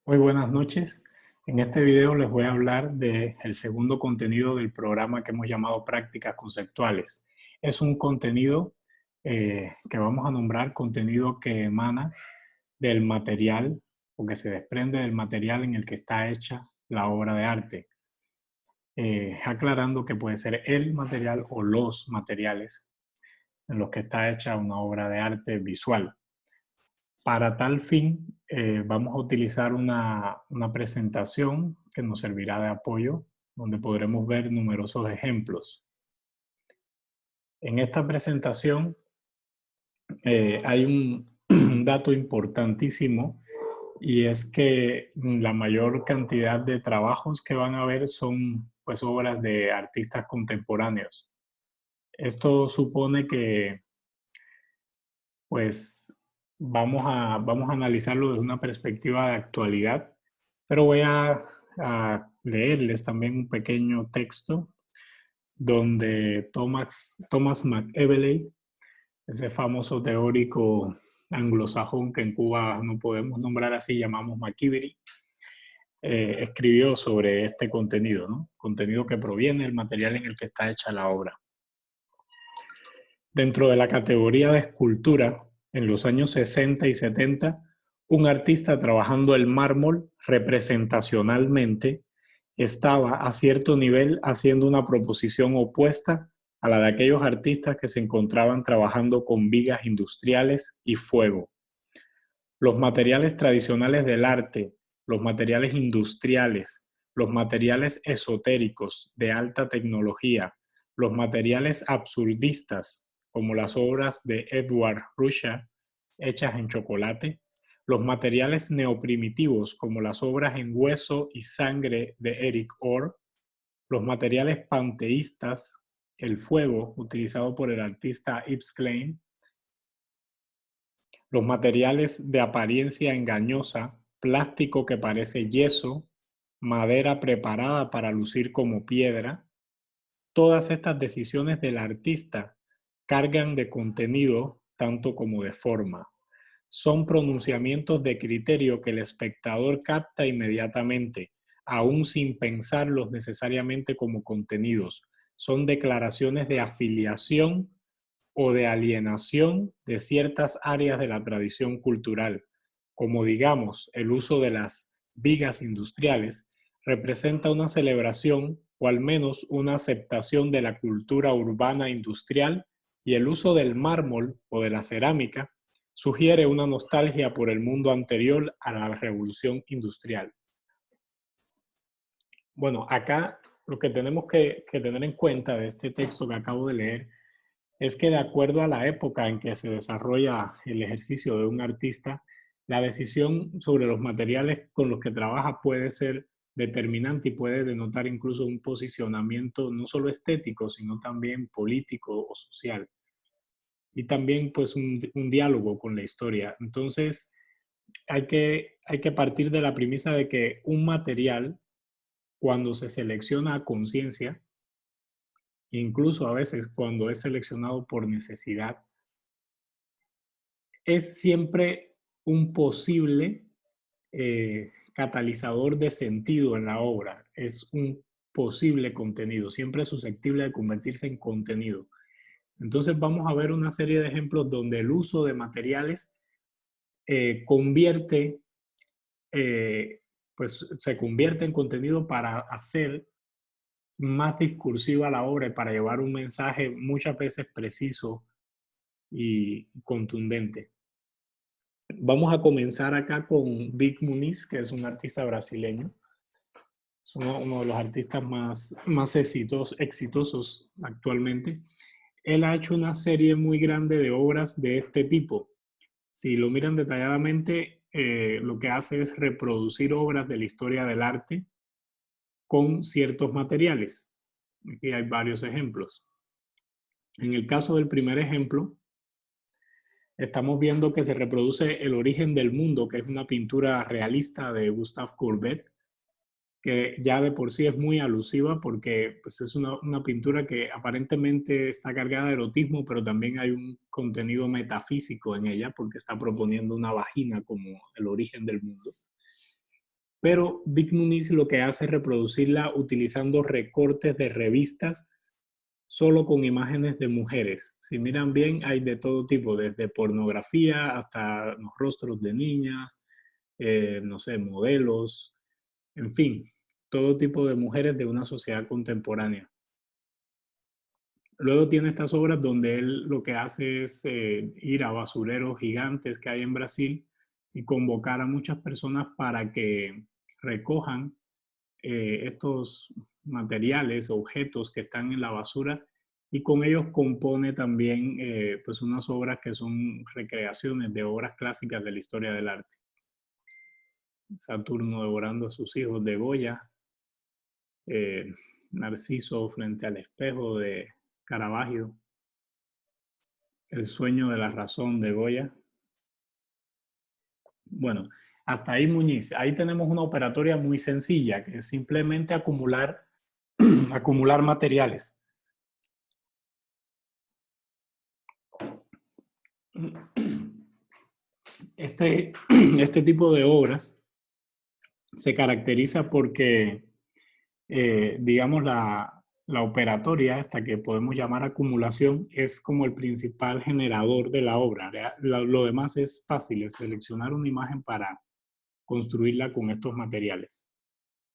Muy buenas noches. En este video les voy a hablar del segundo contenido del programa que hemos llamado Prácticas Conceptuales. Es un contenido que vamos a nombrar contenido que emana del material o que se desprende del material en el que está hecha la obra de arte. Aclarando que puede ser el material o los materiales en los que está hecha una obra de arte visual. Para tal fin, vamos a utilizar una presentación que nos servirá de apoyo, donde podremos ver numerosos ejemplos. En esta presentación hay un dato importantísimo y es que la mayor cantidad de trabajos que van a ver son pues obras de artistas contemporáneos. Esto supone que pues vamos a analizarlo desde una perspectiva de actualidad, pero voy a leerles también un pequeño texto donde Thomas McEvilley, ese famoso teórico anglosajón que en Cuba no podemos nombrar así, llamamos McIvery, escribió sobre este contenido, ¿no? Contenido que proviene del material en el que está hecha la obra. Dentro de la categoría de escultura, en los años 60 y 70, un artista trabajando el mármol representacionalmente estaba a cierto nivel haciendo una proposición opuesta a la de aquellos artistas que se encontraban trabajando con vigas industriales y fuego. Los materiales tradicionales del arte, los materiales industriales, los materiales esotéricos de alta tecnología, los materiales absurdistas, como las obras de Edward Ruscha, hechas en chocolate, los materiales neoprimitivos, como las obras en hueso y sangre de Eric Orr, los materiales panteístas, el fuego, utilizado por el artista Yves Klein, los materiales de apariencia engañosa, plástico que parece yeso, madera preparada para lucir como piedra. Todas estas decisiones del artista cargan de contenido tanto como de forma. Son pronunciamientos de criterio que el espectador capta inmediatamente, aún sin pensarlos necesariamente como contenidos. Son declaraciones de afiliación o de alienación de ciertas áreas de la tradición cultural, como digamos el uso de las vigas industriales, representa una celebración o al menos una aceptación de la cultura urbana industrial, y el uso del mármol o de la cerámica sugiere una nostalgia por el mundo anterior a la revolución industrial. Bueno, acá lo que tenemos que tener en cuenta de este texto que acabo de leer es que de acuerdo a la época en que se desarrolla el ejercicio de un artista, la decisión sobre los materiales con los que trabaja puede ser determinante y puede denotar incluso un posicionamiento no solo estético, sino también político o social. Y también pues un diálogo con la historia. Entonces hay que partir de la premisa de que un material, cuando se selecciona a conciencia, incluso a veces cuando es seleccionado por necesidad, es siempre un posible catalizador de sentido en la obra, es un posible contenido, siempre es susceptible de convertirse en contenido. Entonces vamos a ver una serie de ejemplos donde el uso de materiales convierte, pues se convierte en contenido para hacer más discursiva la obra y para llevar un mensaje muchas veces preciso y contundente. Vamos a comenzar acá con Vic Muniz, que es un artista brasileño. Es uno de los artistas más exitosos actualmente. Él ha hecho una serie muy grande de obras de este tipo. Si lo miran detalladamente, lo que hace es reproducir obras de la historia del arte con ciertos materiales. Aquí hay varios ejemplos. En el caso del primer ejemplo, estamos viendo que se reproduce El origen del mundo, que es una pintura realista de Gustave Courbet, que ya de por sí es muy alusiva porque pues, es una pintura que aparentemente está cargada de erotismo, pero también hay un contenido metafísico en ella porque está proponiendo una vagina como el origen del mundo. Pero Vic Muniz lo que hace es reproducirla utilizando recortes de revistas solo con imágenes de mujeres. Si miran bien, hay de todo tipo, desde pornografía hasta los rostros de niñas, no sé, modelos, en fin, todo tipo de mujeres de una sociedad contemporánea. Luego tiene estas obras donde él lo que hace es ir a basureros gigantes que hay en Brasil y convocar a muchas personas para que recojan estos materiales, objetos que están en la basura, y con ellos compone también pues unas obras que son recreaciones de obras clásicas de la historia del arte. Saturno devorando a sus hijos de Goya, eh, Narciso frente al espejo de Caravaggio, El sueño de la razón de Goya. Bueno, hasta ahí Muñiz. Ahí tenemos una operatoria muy sencilla, que es simplemente acumular, acumular materiales. Este tipo de obras se caracteriza porque, digamos, la operatoria, hasta que podemos llamar acumulación, es como el principal generador de la obra. Lo demás es fácil, es seleccionar una imagen para construirla con estos materiales.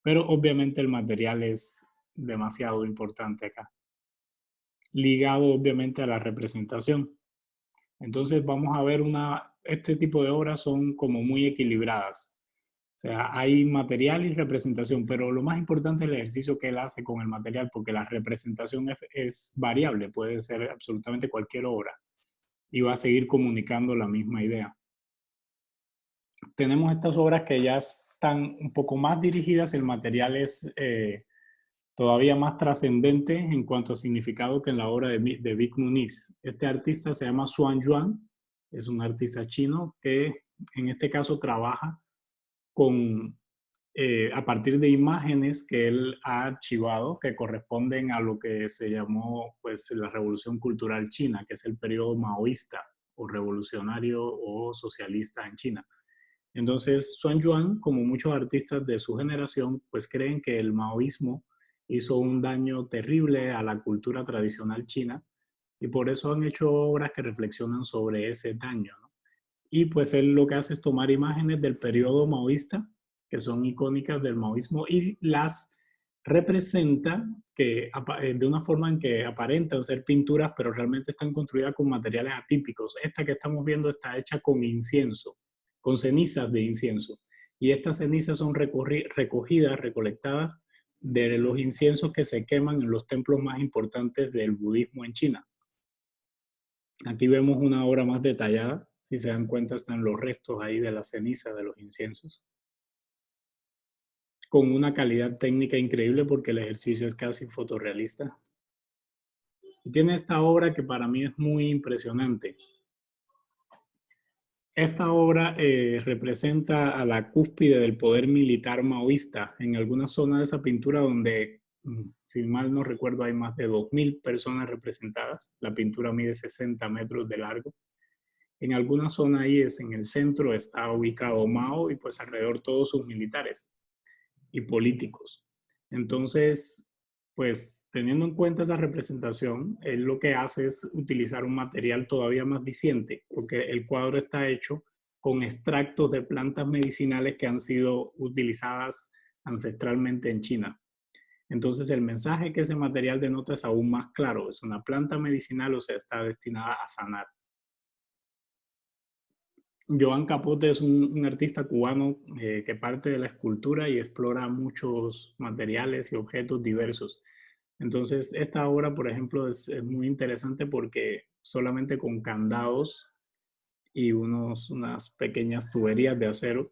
Pero obviamente el material es demasiado importante acá, ligado obviamente a la representación. Entonces vamos a ver este tipo de obras son como muy equilibradas. O sea, hay material y representación, pero lo más importante es el ejercicio que él hace con el material, porque la representación es variable, puede ser absolutamente cualquier obra y va a seguir comunicando la misma idea. Tenemos estas obras que ya están un poco más dirigidas, el material es todavía más trascendente en cuanto a significado que en la obra de Vic Muniz. Este artista se llama Xuan Yuan, es un artista chino que en este caso trabaja con, a partir de imágenes que él ha archivado que corresponden a lo que se llamó pues, la Revolución Cultural China, que es el periodo maoísta o revolucionario o socialista en China. Entonces, Xuan Yuan, como muchos artistas de su generación, pues creen que el maoísmo hizo un daño terrible a la cultura tradicional china y por eso han hecho obras que reflexionan sobre ese daño, ¿no? Y pues él lo que hace es tomar imágenes del periodo maoísta, que son icónicas del maoísmo, y las representa de una forma en que aparentan ser pinturas, pero realmente están construidas con materiales atípicos. Esta que estamos viendo está hecha con incienso, con cenizas de incienso. Y estas cenizas son recogidas, recolectadas de los inciensos que se queman en los templos más importantes del budismo en China. Aquí vemos una obra más detallada. Si se dan cuenta, están los restos ahí de la ceniza de los inciensos. Con una calidad técnica increíble porque el ejercicio es casi fotorrealista. Y tiene esta obra que para mí es muy impresionante. Esta obra representa a la cúspide del poder militar maoísta en alguna zona de esa pintura donde, si mal no recuerdo, hay más de 2.000 personas representadas. La pintura mide 60 metros de largo. En alguna zona ahí en el centro está ubicado Mao y pues alrededor todos sus militares y políticos. Entonces, pues teniendo en cuenta esa representación, él lo que hace es utilizar un material todavía más diciente, porque el cuadro está hecho con extractos de plantas medicinales que han sido utilizadas ancestralmente en China. Entonces el mensaje que ese material denota es aún más claro, es una planta medicinal, o sea, está destinada a sanar. Joan Capote es un artista cubano que parte de la escultura y explora muchos materiales y objetos diversos. Entonces, esta obra, por ejemplo, es muy interesante porque solamente con candados y unas pequeñas tuberías de acero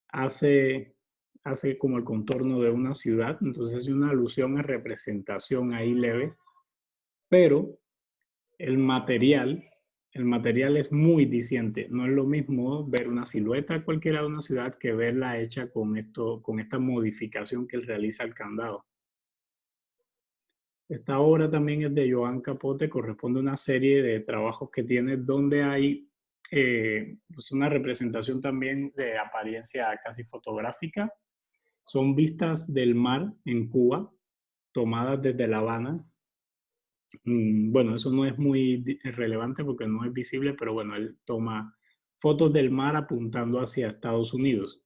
hace, hace como el contorno de una ciudad. Entonces, es una alusión a representación ahí leve, pero el material, el material es muy diciente. No es lo mismo ver una silueta cualquiera de una ciudad que verla hecha con esta modificación que él realiza al candado. Esta obra también es de Joan Capote, corresponde a una serie de trabajos que tiene donde hay pues una representación también de apariencia casi fotográfica Son vistas del mar en Cuba, tomadas desde La Habana. Bueno, eso no es muy relevante porque no es visible, pero bueno, él toma fotos del mar apuntando hacia Estados Unidos.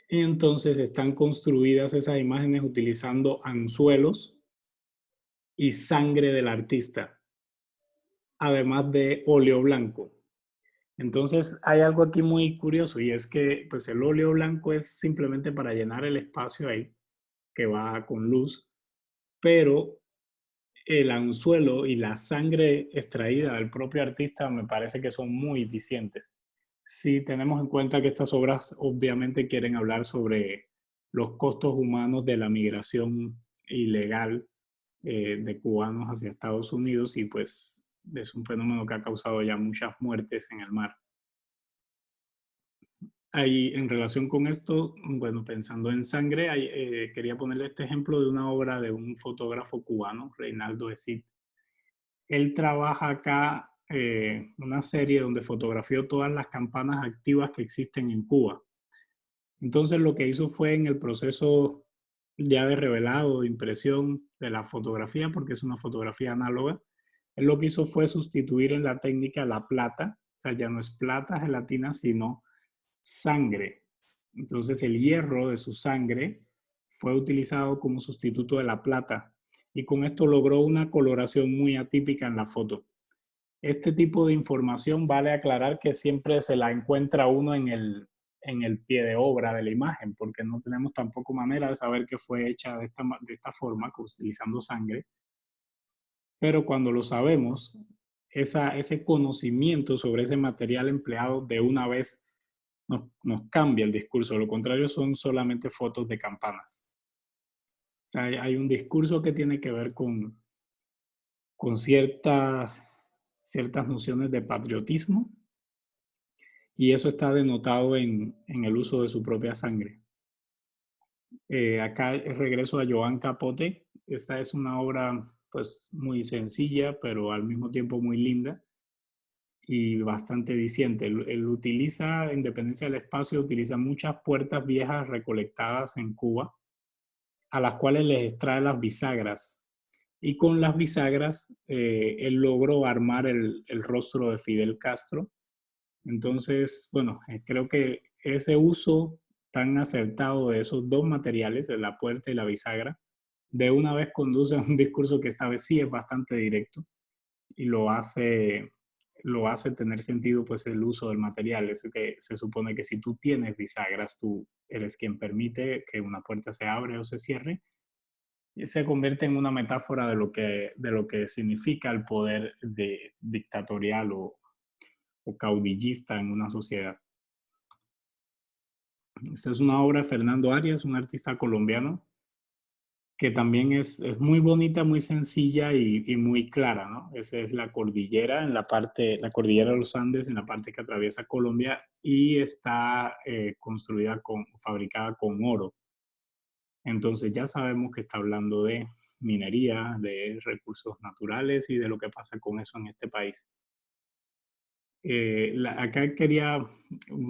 Y entonces están construidas esas imágenes utilizando anzuelos y sangre del artista, además de óleo blanco. Entonces hay algo aquí muy curioso y es que pues el óleo blanco es simplemente para llenar el espacio ahí, que va con luz, pero el anzuelo y la sangre extraída del propio artista me parece que son muy eficientes. Si tenemos en cuenta que estas obras obviamente quieren hablar sobre los costos humanos de la migración ilegal de cubanos hacia Estados Unidos y pues es un fenómeno que ha causado ya muchas muertes en el mar. Ahí, en relación con esto, bueno, pensando en sangre, quería ponerle este ejemplo de una obra de un fotógrafo cubano, Reinaldo Esit. Él trabaja acá una serie donde fotografió todas las campanas activas que existen en Cuba. Entonces lo que hizo fue en el proceso ya de revelado, de impresión de la fotografía, porque es una fotografía análoga, él lo que hizo fue sustituir en la técnica la plata, o sea, ya no es plata gelatina, sino sangre. Entonces el hierro de su sangre fue utilizado como sustituto de la plata y con esto logró una coloración muy atípica en la foto. Este tipo de información vale aclarar que siempre se la encuentra uno en el pie de obra de la imagen, porque no tenemos tampoco manera de saber que fue hecha de esta forma, utilizando sangre, pero cuando lo sabemos, ese conocimiento sobre ese material empleado de una vez nos cambia el discurso. Lo contrario son solamente fotos de campanas. O sea, hay un discurso que tiene que ver con ciertas nociones de patriotismo y eso está denotado en el uso de su propia sangre. Acá regreso a Joan Capote. Esta es una obra pues muy sencilla, pero al mismo tiempo muy linda y bastante diciente. Él utiliza, en dependencia del espacio, utiliza muchas puertas viejas recolectadas en Cuba, a las cuales les extrae las bisagras. Y con las bisagras, él logró armar el rostro de Fidel Castro. Entonces, bueno, creo que ese uso tan acertado de esos dos materiales, de la puerta y la bisagra, de una vez conduce a un discurso que esta vez sí es bastante directo y lo hace tener sentido pues el uso del material. Es que se supone que si tú tienes bisagras, tú eres quien permite que una puerta se abre o se cierre. Y se convierte en una metáfora de lo que significa el poder dictatorial o caudillista en una sociedad. Esta es una obra de Fernando Arias, un artista colombiano, que también es muy bonita, muy sencilla y muy clara, ¿no? Esa es la cordillera la cordillera de los Andes en la parte que atraviesa Colombia y está fabricada con oro. Entonces ya sabemos que está hablando de minería, de recursos naturales y de lo que pasa con eso en este país. Acá quería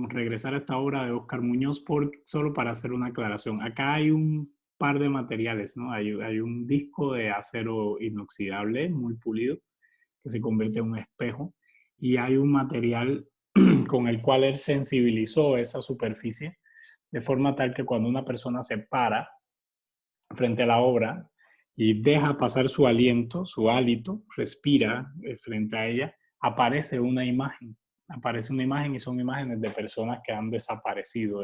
regresar a esta obra de Oscar Muñoz solo para hacer una aclaración. Acá hay un par de materiales, ¿no? Hay un disco de acero inoxidable muy pulido que se convierte en un espejo y hay un material con el cual él sensibilizó esa superficie de forma tal que cuando una persona se para frente a la obra y deja pasar su aliento, su hálito, respira frente a ella, aparece una imagen y son imágenes de personas que han desaparecido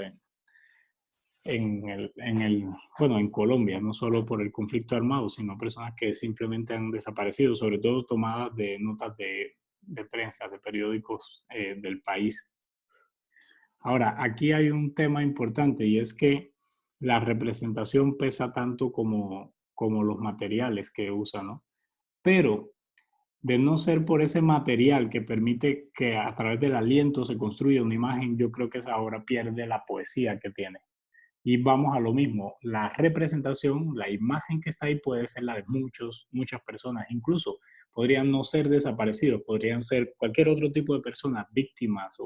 bueno, en Colombia, no solo por el conflicto armado, sino personas que simplemente han desaparecido, sobre todo tomadas de notas de prensa, de periódicos del país. Ahora, aquí hay un tema importante y es que la representación pesa tanto como los materiales que usa, ¿no? Pero de no ser por ese material que permite que a través del aliento se construya una imagen, yo creo que esa obra pierde la poesía que tiene. Y vamos a lo mismo, la representación, la imagen que está ahí puede ser la de muchas personas, incluso podrían no ser desaparecidos, podrían ser cualquier otro tipo de personas, víctimas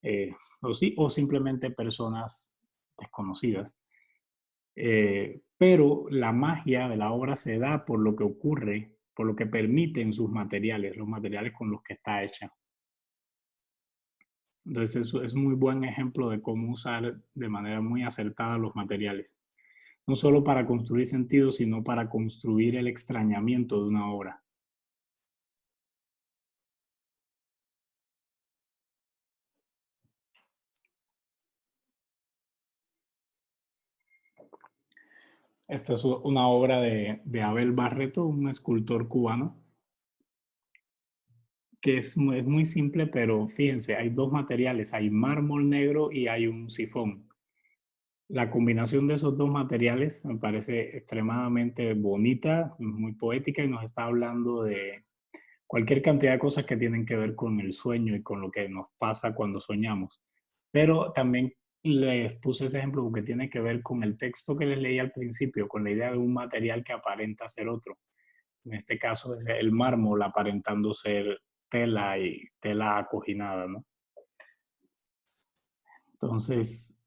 eh, o simplemente personas desconocidas. Pero la magia de la obra se da por lo que ocurre, por lo que permiten sus materiales, los materiales con los que está hecha. Entonces, eso es muy buen ejemplo de cómo usar de manera muy acertada los materiales. No solo para construir sentido, sino para construir el extrañamiento de una obra. Esta es una obra de Abel Barreto, un escultor cubano, que es muy simple, pero fíjense, hay dos materiales, hay mármol negro y hay un sifón. La combinación de esos dos materiales me parece extremadamente bonita, muy poética y nos está hablando de cualquier cantidad de cosas que tienen que ver con el sueño y con lo que nos pasa cuando soñamos. Pero también les puse ese ejemplo porque tiene que ver con el texto que les leí al principio, con la idea de un material que aparenta ser otro. En este caso es el mármol aparentando ser tela y tela acoginada, ¿no? Entonces,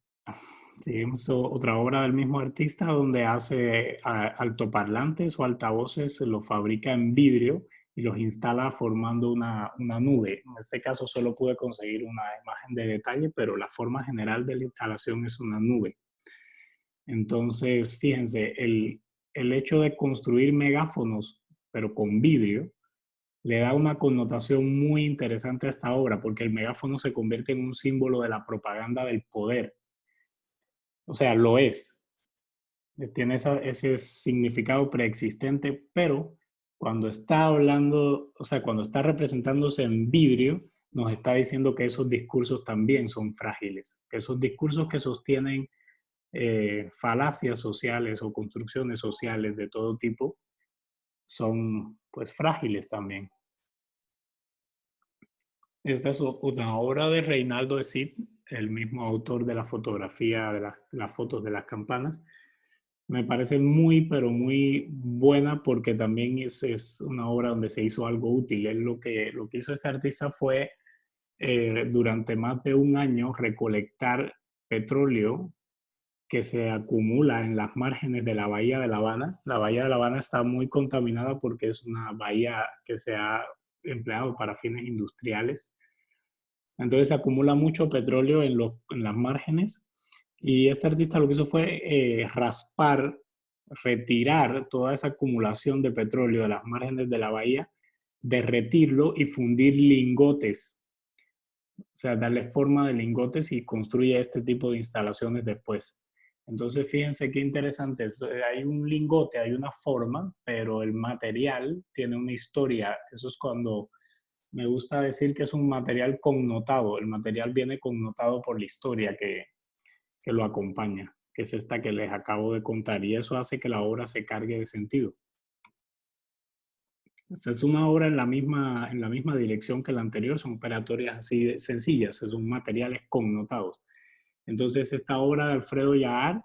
seguimos otra obra del mismo artista donde hace altoparlantes o altavoces, los fabrica en vidrio y los instala formando una nube. En este caso solo pude conseguir una imagen de detalle, pero la forma general de la instalación es una nube. Entonces, fíjense, el hecho de construir megáfonos, pero con vidrio, le da una connotación muy interesante a esta obra, porque el megáfono se convierte en un símbolo de la propaganda del poder. O sea, lo es. Tiene ese significado preexistente, pero cuando está hablando, o sea, cuando está representándose en vidrio, nos está diciendo que esos discursos también son frágiles, que esos discursos que sostienen falacias sociales o construcciones sociales de todo tipo son pues frágiles también. Esta es una obra de Reinaldo de Cid, el mismo autor de la fotografía de las fotos de las campanas. Me parece muy, pero muy buena porque también es una obra donde se hizo algo útil. Él lo que hizo este artista fue durante más de un año recolectar petróleo que se acumula en las márgenes de la bahía de La Habana. La bahía de La Habana está muy contaminada porque es una bahía que se ha empleado para fines industriales. Entonces se acumula mucho petróleo en las márgenes y este artista lo que hizo fue raspar, retirar toda esa acumulación de petróleo de las márgenes de la bahía, derretirlo y fundir lingotes, o sea, darle forma de lingotes y construye este tipo de instalaciones después. Entonces, fíjense qué interesante es. Hay un lingote, hay una forma, pero el material tiene una historia. Eso es cuando me gusta decir que es un material connotado. El material viene connotado por la historia que lo acompaña, que es esta que les acabo de contar. Y eso hace que la obra se cargue de sentido. Esta es una obra en la misma dirección que la anterior, son operatorias así sencillas, son materiales connotados. Entonces, esta obra de Alfredo Yahar,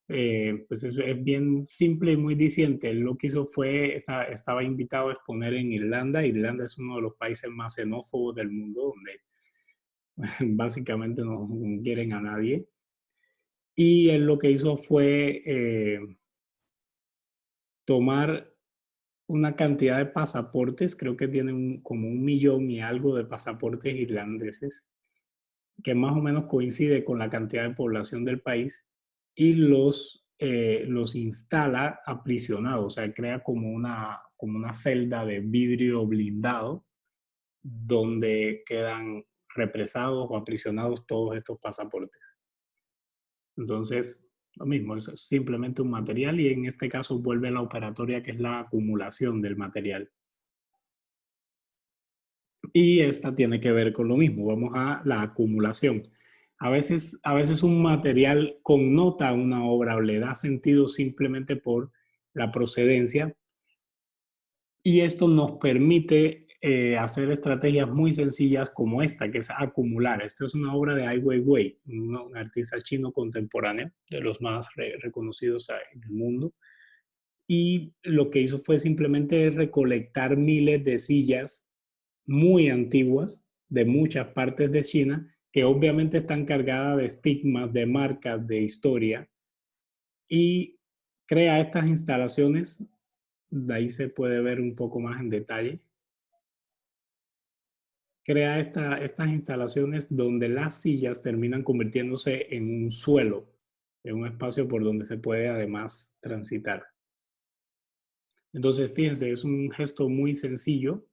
pues es bien simple y muy diciente. Él lo que hizo fue, estaba invitado a exponer en Irlanda. Irlanda es uno de los países más xenófobos del mundo, donde básicamente no quieren a nadie. Y él lo que hizo fue tomar una cantidad de pasaportes, creo que tienen como 1 millón y algo de pasaportes irlandeses, que más o menos coincide con la cantidad de población del país, y los instala aprisionados, o sea, crea como una celda de vidrio blindado donde quedan represados o aprisionados todos estos pasaportes. Entonces, lo mismo, es simplemente un material y en este caso vuelve a la operatoria que es la acumulación del material. Y esta tiene que ver con lo mismo, vamos a la acumulación. A veces un material connota una obra o le da sentido simplemente por la procedencia y esto nos permite hacer estrategias muy sencillas como esta, que es acumular. Esta es una obra de Ai Weiwei, un artista chino contemporáneo, de los más reconocidos en el mundo. Y lo que hizo fue simplemente recolectar miles de sillas muy antiguas de muchas partes de China que obviamente están cargadas de estigmas, de marcas, de historia, y crea estas instalaciones, de ahí se puede ver un poco más en detalle, crea estas instalaciones donde las sillas terminan convirtiéndose en un suelo, en un espacio por donde se puede además transitar. Entonces, fíjense, es un gesto muy sencillo,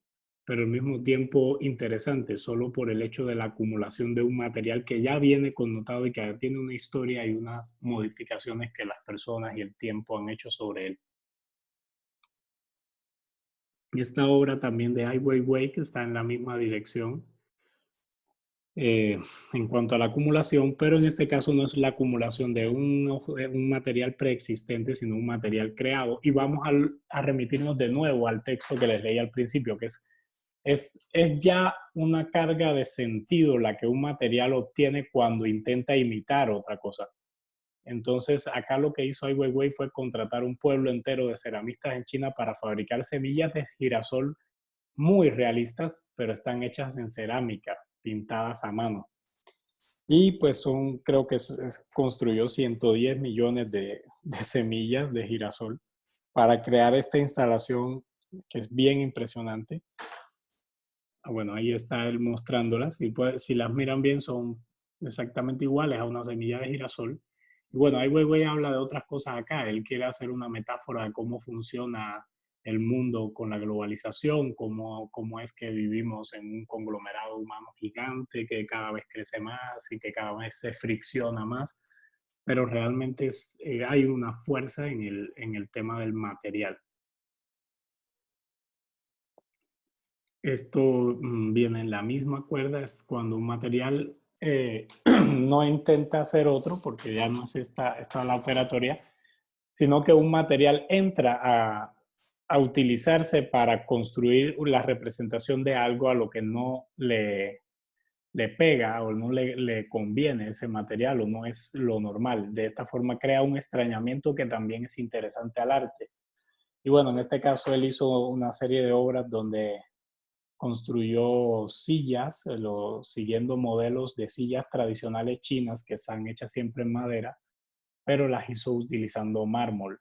pero al mismo tiempo interesante, solo por el hecho de la acumulación de un material que ya viene connotado y que tiene una historia y unas modificaciones que las personas y el tiempo han hecho sobre él. Esta obra también de Ai Weiwei, que está en la misma dirección, eh, en cuanto a la acumulación, pero en este caso no es la acumulación de un material preexistente, sino un material creado. Y vamos a remitirnos de nuevo al texto que les leí al principio, que es ya una carga de sentido la que un material obtiene cuando intenta imitar otra cosa. Entonces, acá lo que hizo Ai Weiwei fue contratar un pueblo entero de ceramistas en China para fabricar semillas de girasol muy realistas, pero están hechas en cerámica, pintadas a mano. Y pues creo que construyó 110 millones de semillas de girasol para crear esta instalación que es bien impresionante. Bueno, ahí está él mostrándolas. Y pues, si las miran bien, son exactamente iguales a una semilla de girasol. Y bueno, ahí Weiwei habla de otras cosas acá. Él quiere hacer una metáfora de cómo funciona el mundo con la globalización, cómo es que vivimos en un conglomerado humano gigante que cada vez crece más y que cada vez se fricciona más. Pero realmente hay una fuerza en el tema del material. Esto viene en la misma cuerda, es cuando un material no intenta hacer otro, porque ya no es esta la operatoria, sino que un material entra a utilizarse para construir la representación de algo a lo que no le pega o no le conviene ese material o no es lo normal. De esta forma crea un extrañamiento que también es interesante al arte. Y bueno, en este caso él hizo una serie de obras donde construyó sillas, siguiendo modelos de sillas tradicionales chinas que están hechas siempre en madera, pero las hizo utilizando mármol.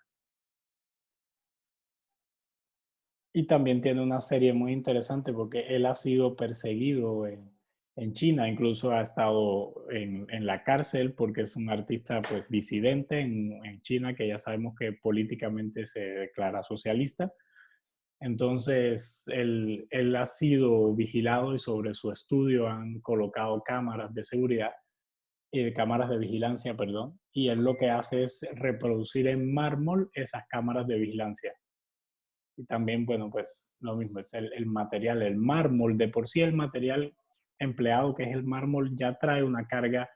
Y también tiene una serie muy interesante porque él ha sido perseguido en China, incluso ha estado en la cárcel porque es un artista pues disidente en China, que ya sabemos que políticamente se declara socialista. Entonces, él ha sido vigilado y sobre su estudio han colocado cámaras de seguridad, cámaras de vigilancia, perdón, y él lo que hace es reproducir en mármol esas cámaras de vigilancia. Y también, bueno, pues lo mismo, es el material, el mármol, de por sí el material empleado, que es el mármol, ya trae una carga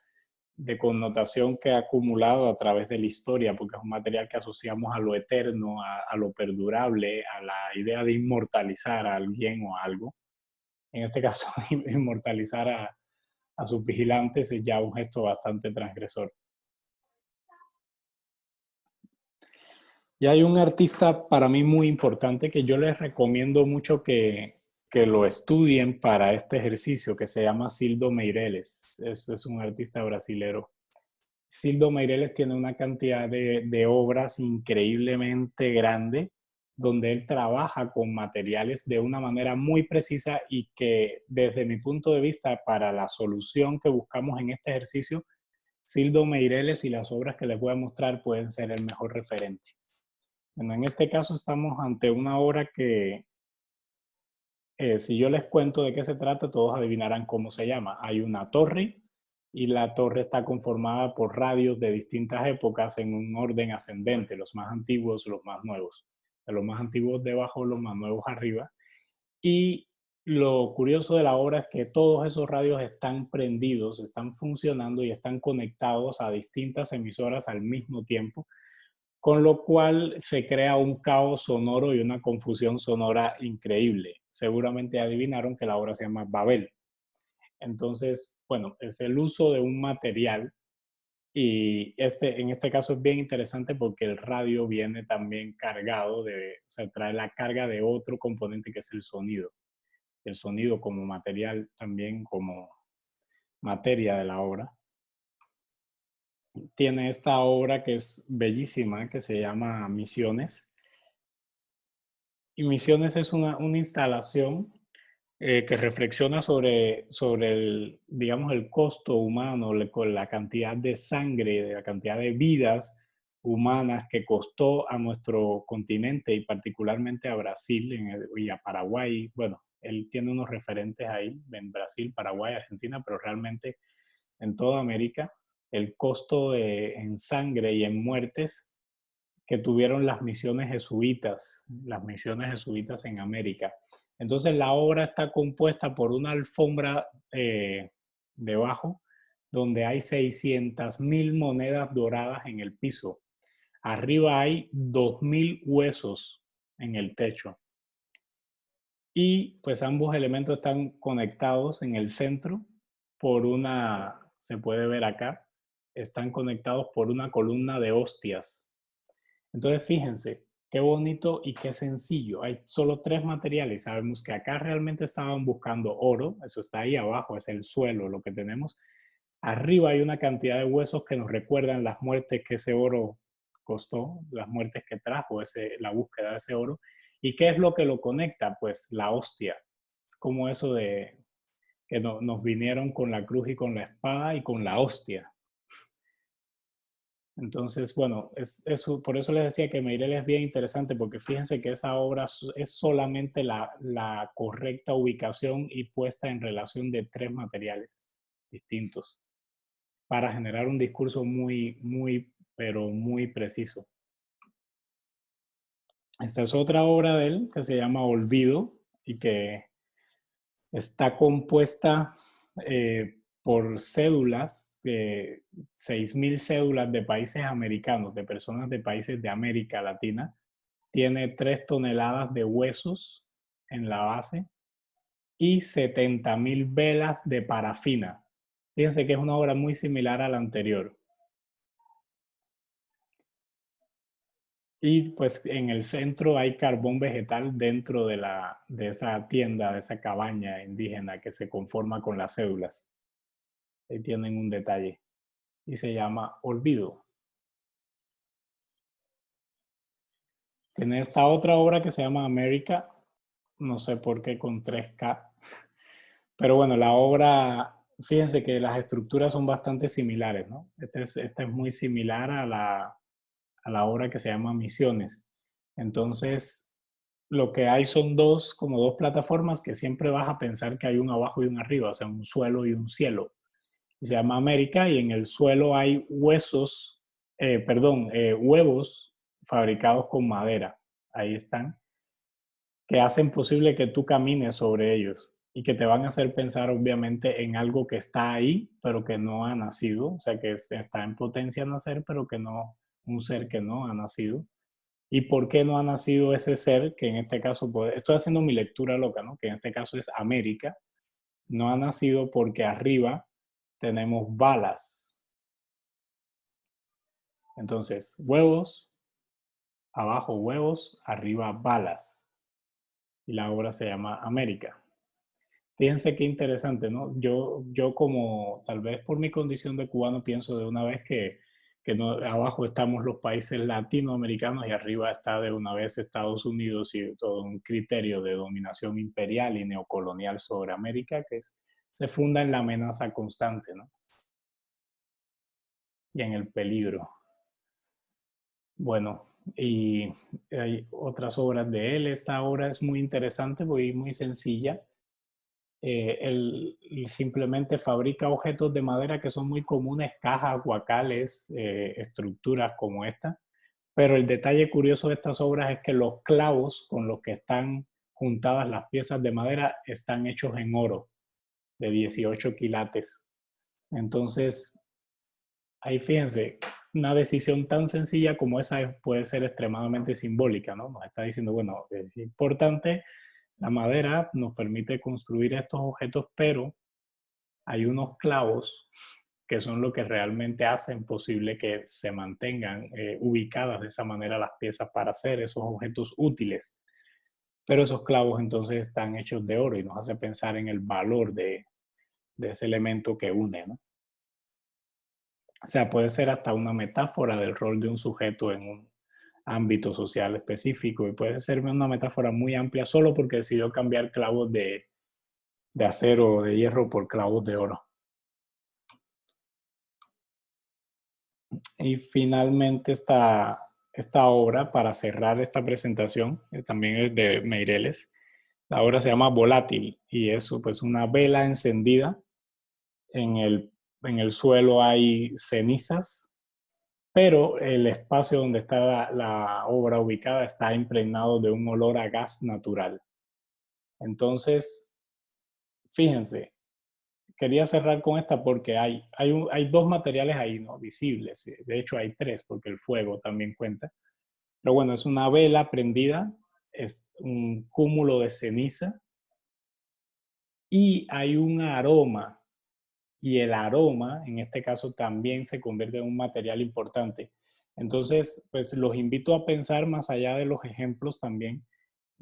de connotación que ha acumulado a través de la historia, porque es un material que asociamos a lo eterno, a lo perdurable, a la idea de inmortalizar a alguien o a algo. En este caso, inmortalizar a sus vigilantes es ya un gesto bastante transgresor. Y hay un artista para mí muy importante que yo les recomiendo mucho que lo estudien para este ejercicio, que se llama Sildo Meireles. Es un artista brasilero. Sildo Meireles tiene una cantidad de obras increíblemente grande, donde él trabaja con materiales de una manera muy precisa y que desde mi punto de vista para la solución que buscamos en este ejercicio, Sildo Meireles y las obras que les voy a mostrar pueden ser el mejor referente. Bueno, en este caso estamos ante una obra que si yo les cuento de qué se trata, todos adivinarán cómo se llama. Hay una torre y la torre está conformada por radios de distintas épocas en un orden ascendente, los más antiguos, los más nuevos. De los más antiguos debajo, los más nuevos arriba. Y lo curioso de la obra es que todos esos radios están prendidos, están funcionando y están conectados a distintas emisoras al mismo tiempo, con lo cual se crea un caos sonoro y una confusión sonora increíble. Seguramente adivinaron que la obra se llama Babel. Entonces, bueno, es el uso de un material y en este caso es bien interesante porque el radio viene también cargado o sea, trae la carga de otro componente que es el sonido. El sonido como material también como materia de la obra. Tiene esta obra que es bellísima, que se llama Misiones. Y Misiones es una instalación que reflexiona sobre el, digamos, el costo humano, con la cantidad de sangre, la cantidad de vidas humanas que costó a nuestro continente y particularmente a Brasil y a Paraguay. Bueno, él tiene unos referentes ahí en Brasil, Paraguay, Argentina, pero realmente en toda América, el costo en sangre y en muertes que tuvieron las misiones jesuitas en América. Entonces la obra está compuesta por una alfombra debajo, donde hay 600,000 monedas doradas en el piso. Arriba hay 2,000 huesos en el techo. Y pues ambos elementos están conectados en el centro por se puede ver acá, están conectados por una columna de hostias. Entonces, fíjense, qué bonito y qué sencillo. Hay solo 3 materiales. Sabemos que acá realmente estaban buscando oro. Eso está ahí abajo, es el suelo lo que tenemos. Arriba hay una cantidad de huesos que nos recuerdan las muertes que ese oro costó, las muertes que trajo la búsqueda de ese oro. ¿Y qué es lo que lo conecta? Pues la hostia. Es como eso de que nos vinieron con la cruz y con la espada y con la hostia. Entonces, bueno, por eso les decía que Meirel es bien interesante, porque fíjense que esa obra es solamente la correcta ubicación y puesta en relación de 3 materiales distintos para generar un discurso pero muy preciso. Esta es otra obra de él que se llama Olvido y que está compuesta por cédulas, 6,000 cédulas de países americanos, de personas de países de América Latina. Tiene 3 toneladas de huesos en la base y 70,000 velas de parafina. Fíjense que es una obra muy similar a la anterior. Y pues en el centro hay carbón vegetal dentro de esa tienda, de esa cabaña indígena que se conforma con las cédulas. Ahí tienen un detalle. Y se llama Olvido. Tiene esta otra obra que se llama América, no sé por qué con 3K, pero bueno, la obra, fíjense que las estructuras son bastante similares, ¿no? Esta es muy similar a la obra que se llama Misiones. Entonces, lo que hay son como dos plataformas que siempre vas a pensar que hay un abajo y un arriba, o sea, un suelo y un cielo. Se llama América y en el suelo hay huevos fabricados con madera. Ahí están, que hacen posible que tú camines sobre ellos y que te van a hacer pensar obviamente en algo que está ahí, pero que no ha nacido, o sea, que está en potencia a nacer, pero que no, un ser que no ha nacido. ¿Y por qué no ha nacido ese ser? Que en este caso, estoy haciendo mi lectura loca, ¿no? Que en este caso es América. No ha nacido porque arriba tenemos balas. Entonces, huevos, abajo huevos, arriba balas. Y la obra se llama América. Fíjense qué interesante, ¿no? Yo como tal vez por mi condición de cubano pienso de una vez que no, abajo estamos los países latinoamericanos y arriba está de una vez Estados Unidos y todo un criterio de dominación imperial y neocolonial sobre América que se funda en la amenaza constante, ¿no? Y en el peligro. Bueno, y hay otras obras de él. Esta obra es muy interesante, muy sencilla. Él simplemente fabrica objetos de madera que son muy comunes, cajas, guacales, estructuras como esta. Pero el detalle curioso de estas obras es que los clavos con los que están juntadas las piezas de madera están hechos en oro de 18 quilates. Entonces, ahí fíjense, una decisión tan sencilla como esa puede ser extremadamente simbólica, ¿no? Nos está diciendo, bueno, es importante, la madera nos permite construir estos objetos, pero hay unos clavos que son lo que realmente hacen posible que se mantengan ubicadas de esa manera las piezas para hacer esos objetos útiles. Pero esos clavos entonces están hechos de oro y nos hace pensar en el valor de ese elemento que une, ¿no? O sea, puede ser hasta una metáfora del rol de un sujeto en un ámbito social específico y puede ser una metáfora muy amplia solo porque decidió cambiar clavos de acero o de hierro por clavos de oro. Y finalmente esta obra, para cerrar esta presentación, que también es de Meireles, la obra se llama Volátil y es pues una vela encendida. En el suelo hay cenizas, pero el espacio donde está la obra ubicada está impregnado de un olor a gas natural. Entonces, fíjense, quería cerrar con esta porque hay dos materiales ahí, ¿no? Visibles. De hecho, hay tres porque el fuego también cuenta. Pero bueno, es una vela prendida, es un cúmulo de ceniza y hay un aroma. Y el aroma, en este caso, también se convierte en un material importante. Entonces, pues los invito a pensar más allá de los ejemplos también,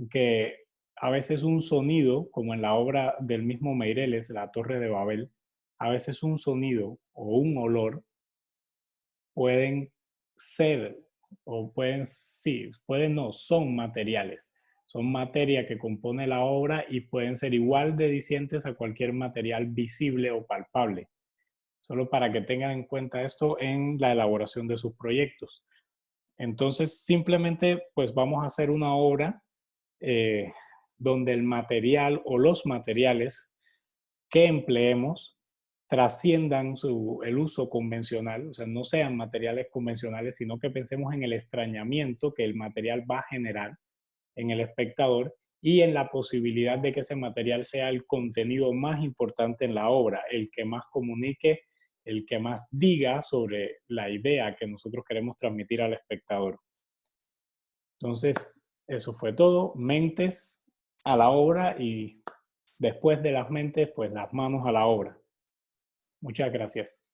que a veces un sonido, como en la obra del mismo Meireles, La Torre de Babel, a veces un sonido o un olor pueden ser, o pueden, sí, pueden no, son materiales. Son materia que compone la obra y pueden ser igual de dicientes a cualquier material visible o palpable. Solo para que tengan en cuenta esto en la elaboración de sus proyectos. Entonces, simplemente, pues vamos a hacer una obra eh, donde el material o los materiales que empleemos trasciendan el uso convencional, o sea, no sean materiales convencionales, sino que pensemos en el extrañamiento que el material va a generar en el espectador y en la posibilidad de que ese material sea el contenido más importante en la obra, el que más comunique, el que más diga sobre la idea que nosotros queremos transmitir al espectador. Entonces, eso fue todo. Mentes a la obra y después de las mentes, pues las manos a la obra. Muchas gracias.